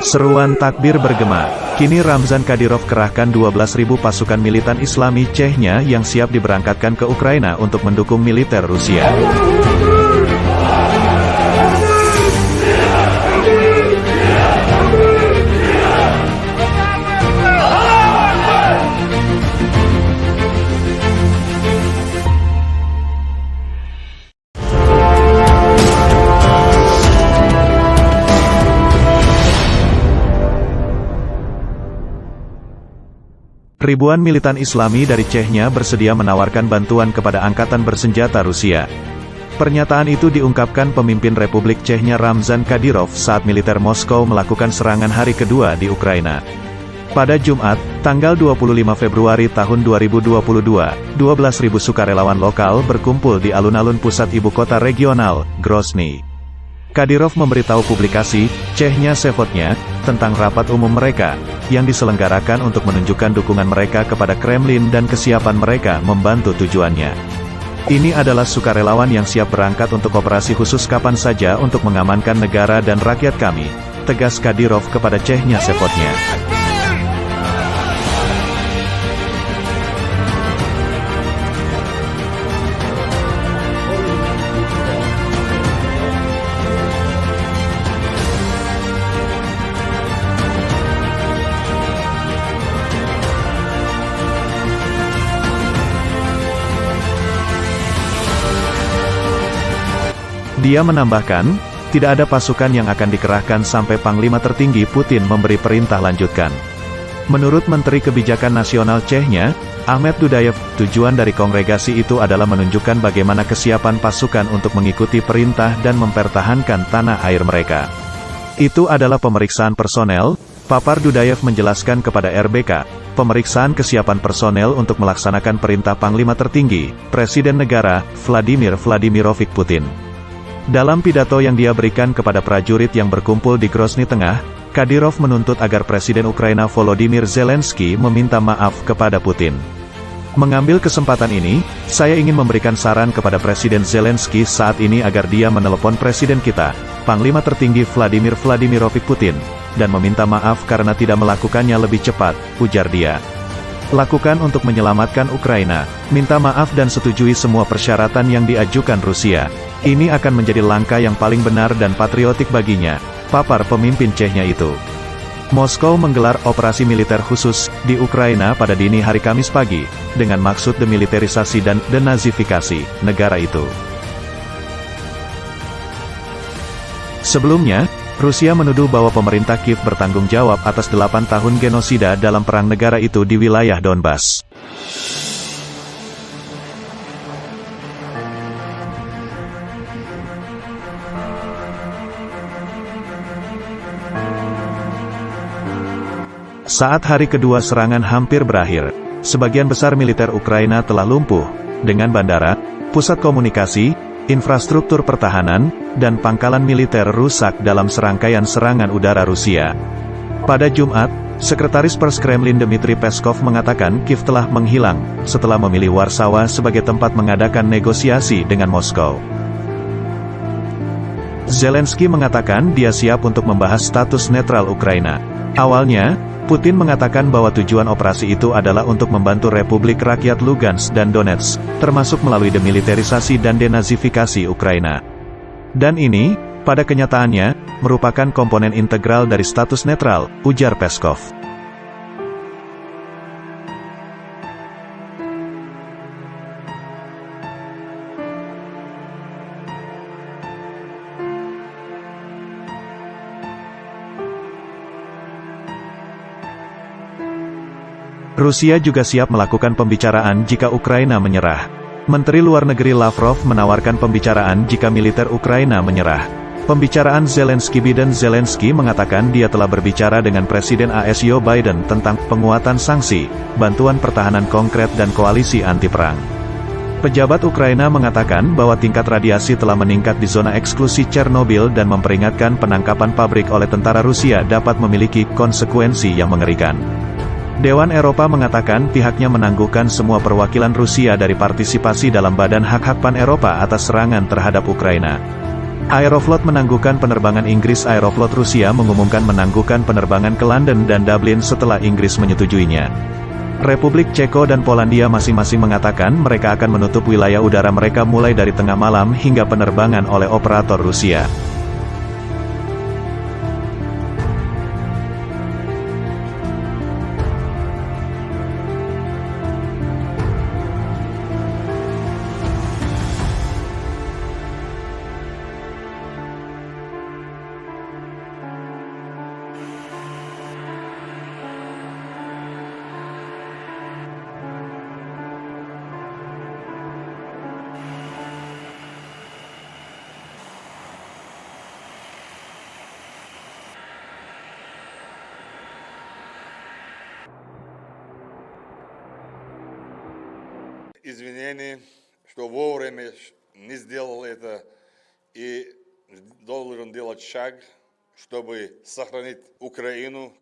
Seruan takbir bergema. Kini Ramzan Kadyrov kerahkan 12.000 pasukan militan Islami Chechnya yang siap diberangkatkan ke Ukraina untuk mendukung militer Rusia. Ribuan militan Islami dari Chechnya bersedia menawarkan bantuan kepada angkatan bersenjata Rusia. Pernyataan itu diungkapkan pemimpin Republik Chechnya Ramzan Kadyrov saat militer Moskow melakukan serangan hari kedua di Ukraina. Pada Jumat, tanggal 25 Februari tahun 2022, 12.000 sukarelawan lokal berkumpul di alun-alun pusat ibu kota regional, Grozny. Kadyrov memberitahu publikasi Chechnya Sevodnya tentang rapat umum mereka, yang diselenggarakan untuk menunjukkan dukungan mereka kepada Kremlin dan kesiapan mereka membantu tujuannya. Ini adalah sukarelawan yang siap berangkat untuk operasi khusus kapan saja untuk mengamankan negara dan rakyat kami, tegas Kadyrov kepada Chechnya Sevodnya. Dia menambahkan, tidak ada pasukan yang akan dikerahkan sampai Panglima tertinggi Putin memberi perintah lanjutkan. Menurut Menteri Kebijakan Nasional Chechnya, Ahmed Dudayev, tujuan dari kongregasi itu adalah menunjukkan bagaimana kesiapan pasukan untuk mengikuti perintah dan mempertahankan tanah air mereka. Itu adalah pemeriksaan personel, papar Dudayev menjelaskan kepada RBK, pemeriksaan kesiapan personel untuk melaksanakan perintah Panglima tertinggi, Presiden Negara, Vladimir Vladimirovich Putin. Dalam pidato yang dia berikan kepada prajurit yang berkumpul di Grozny Tengah, Kadyrov menuntut agar Presiden Ukraina Volodymyr Zelensky meminta maaf kepada Putin. Mengambil kesempatan ini, saya ingin memberikan saran kepada Presiden Zelensky saat ini agar dia menelepon Presiden kita, Panglima tertinggi Vladimir Vladimirovich Putin, dan meminta maaf karena tidak melakukannya lebih cepat, ujar dia. Lakukan untuk menyelamatkan Ukraina, minta maaf dan setujui semua persyaratan yang diajukan Rusia. Ini akan menjadi langkah yang paling benar dan patriotik baginya, papar pemimpin Chechnya itu. Moskow menggelar operasi militer khusus di Ukraina pada dini hari Kamis pagi, dengan maksud demilitarisasi dan denazifikasi negara itu. Sebelumnya, Rusia menuduh bahwa pemerintah Kiev bertanggung jawab atas 8 tahun genosida dalam perang negara itu di wilayah Donbas. Saat hari kedua serangan hampir berakhir, sebagian besar militer Ukraina telah lumpuh, dengan bandara, pusat komunikasi, infrastruktur pertahanan, dan pangkalan militer rusak dalam serangkaian serangan udara Rusia. Pada Jumat, Sekretaris Pers Kremlin Dmitry Peskov mengatakan Kiev telah menghilang, setelah memilih Warsawa sebagai tempat mengadakan negosiasi dengan Moskow. Zelensky mengatakan dia siap untuk membahas status netral Ukraina. Awalnya, Putin mengatakan bahwa tujuan operasi itu adalah untuk membantu Republik Rakyat Lugansk dan Donetsk, termasuk melalui demilitarisasi dan denazifikasi Ukraina. Dan ini, pada kenyataannya, merupakan komponen integral dari status netral, ujar Peskov. Rusia juga siap melakukan pembicaraan jika Ukraina menyerah. Menteri Luar Negeri Lavrov menawarkan pembicaraan jika militer Ukraina menyerah. Pembicaraan Zelensky-Biden. Zelensky mengatakan dia telah berbicara dengan Presiden AS Joe Biden tentang penguatan sanksi, bantuan pertahanan konkret dan koalisi anti-perang. Pejabat Ukraina mengatakan bahwa tingkat radiasi telah meningkat di zona eksklusi Chernobyl dan memperingatkan penangkapan pabrik oleh tentara Rusia dapat memiliki konsekuensi yang mengerikan. Dewan Eropa mengatakan pihaknya menangguhkan semua perwakilan Rusia dari partisipasi dalam Badan Hak-Hak Pan-Eropa atas serangan terhadap Ukraina. Aeroflot menangguhkan penerbangan Inggris. Aeroflot Rusia mengumumkan menangguhkan penerbangan ke London dan Dublin setelah Inggris menyetujuinya. Republik Ceko dan Polandia masing-masing mengatakan mereka akan menutup wilayah udara mereka mulai dari tengah malam hingga penerbangan oleh operator Rusia. Извинения, что вовремя не сделал это и должен делать шаг, чтобы сохранить Украину.